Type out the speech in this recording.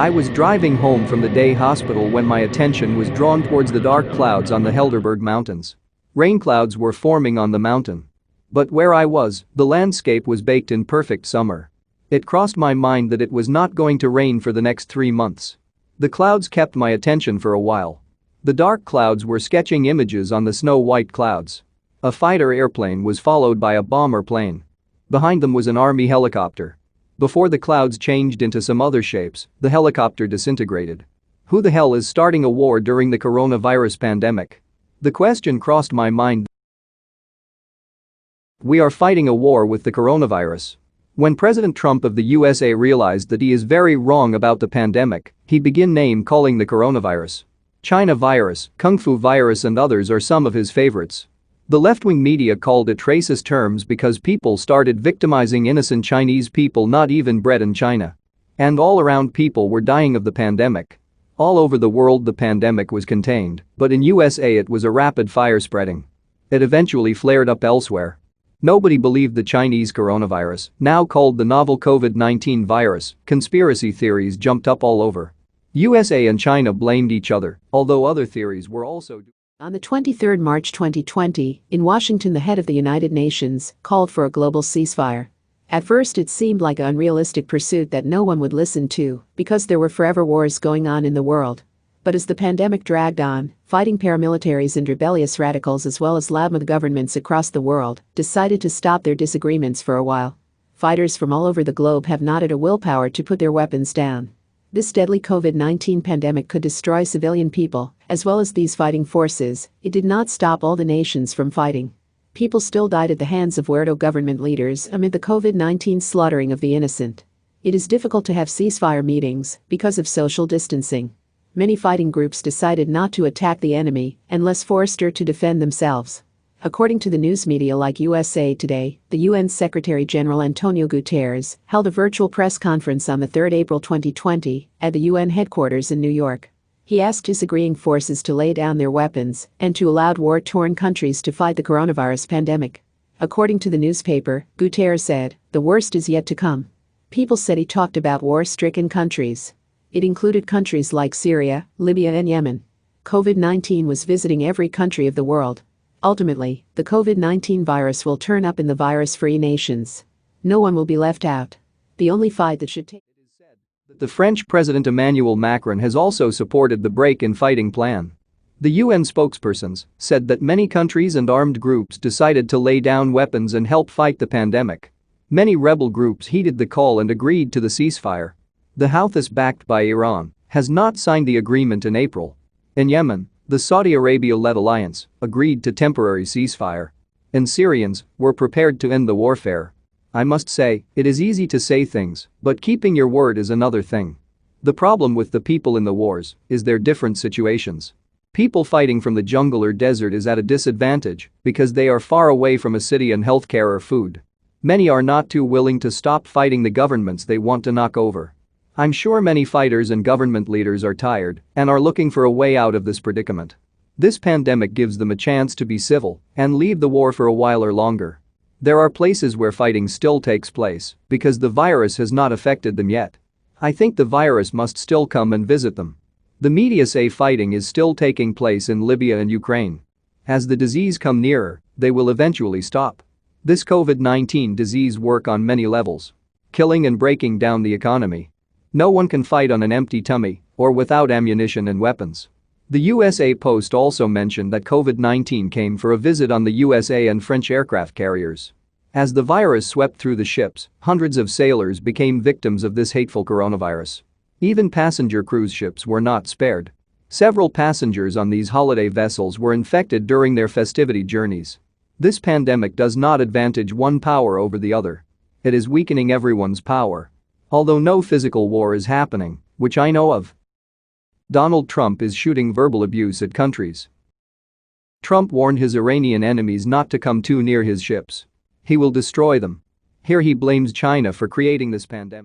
I was driving home from the day hospital when my attention was drawn towards the dark clouds on the Helderberg Mountains. Rain clouds were forming on the mountain. But where I was, the landscape was baked in perfect summer. It crossed my mind that it was not going to rain for the next 3 months. The clouds kept my attention for a while. The dark clouds were sketching images on the snow-white clouds. A fighter airplane was followed by a bomber plane. Behind them was an army helicopter. Before the clouds changed into some other shapes, the helicopter disintegrated. Who the hell is starting a war during the coronavirus pandemic? The question crossed my mind. We are fighting a war with the coronavirus. When President Trump of the USA realized that he is very wrong about the pandemic, he began name-calling the coronavirus. China virus, Kung Fu virus and others are some of his favorites. The left-wing media called it racist terms because people started victimizing innocent Chinese people not even bred in China. And all around people were dying of the pandemic. All over the world the pandemic was contained, but in USA it was a rapid fire spreading. It eventually flared up elsewhere. Nobody believed the Chinese coronavirus, now called the novel COVID-19 virus. Conspiracy theories jumped up all over. USA and China blamed each other, although other theories were also. On the 23rd March 2020, in Washington, the head of the United Nations called for a global ceasefire. At first it seemed like an unrealistic pursuit that no one would listen to because there were forever wars going on in the world. But as the pandemic dragged on, fighting paramilitaries and rebellious radicals as well as lab governments across the world decided to stop their disagreements for a while. Fighters from all over the globe have not had a willpower to put their weapons down. This deadly COVID-19 pandemic could destroy civilian people, as well as these fighting forces. It did not stop all the nations from fighting. People still died at the hands of weirdo government leaders amid the COVID-19 slaughtering of the innocent. It is difficult to have ceasefire meetings because of social distancing. Many fighting groups decided not to attack the enemy unless forced to defend themselves. According to the news media like USA Today, the UN Secretary-General Antonio Guterres held a virtual press conference on the 3rd April 2020 at the UN headquarters in New York. He asked disagreeing forces to lay down their weapons and to allow war-torn countries to fight the coronavirus pandemic. According to the newspaper, Guterres said, "The worst is yet to come." People said he talked about war-stricken countries. It included countries like Syria, Libya and Yemen. COVID-19 was visiting every country of the world. Ultimately, the COVID-19 virus will turn up in the virus-free nations. No one will be left out. The only fight that should take. It is said that the French President Emmanuel Macron has also supported the break-in-fighting plan. The UN spokespersons said that many countries and armed groups decided to lay down weapons and help fight the pandemic. Many rebel groups heeded the call and agreed to the ceasefire. The Houthis, backed by Iran, has not signed the agreement in April. In Yemen, the Saudi Arabia-led alliance agreed to temporary ceasefire. And Syrians were prepared to end the warfare. I must say, it is easy to say things, but keeping your word is another thing. The problem with the people in the wars is their different situations. People fighting from the jungle or desert is at a disadvantage because they are far away from a city and healthcare or food. Many are not too willing to stop fighting the governments they want to knock over. I'm sure many fighters and government leaders are tired and are looking for a way out of this predicament. This pandemic gives them a chance to be civil and leave the war for a while or longer. There are places where fighting still takes place because the virus has not affected them yet. I think the virus must still come and visit them. The media say fighting is still taking place in Libya and Ukraine. As the disease come nearer, they will eventually stop. This COVID-19 disease work on many levels, killing and breaking down the economy. No one can fight on an empty tummy or without ammunition and weapons. The USA Post also mentioned that COVID-19 came for a visit on the USA and French aircraft carriers. As the virus swept through the ships, hundreds of sailors became victims of this hateful coronavirus. Even passenger cruise ships were not spared. Several passengers on these holiday vessels were infected during their festivity journeys. This pandemic does not advantage one power over the other. It is weakening everyone's power. Although no physical war is happening, which I know of. Donald Trump is shooting verbal abuse at countries. Trump warned his Iranian enemies not to come too near his ships. He will destroy them. Here he blames China for creating this pandemic.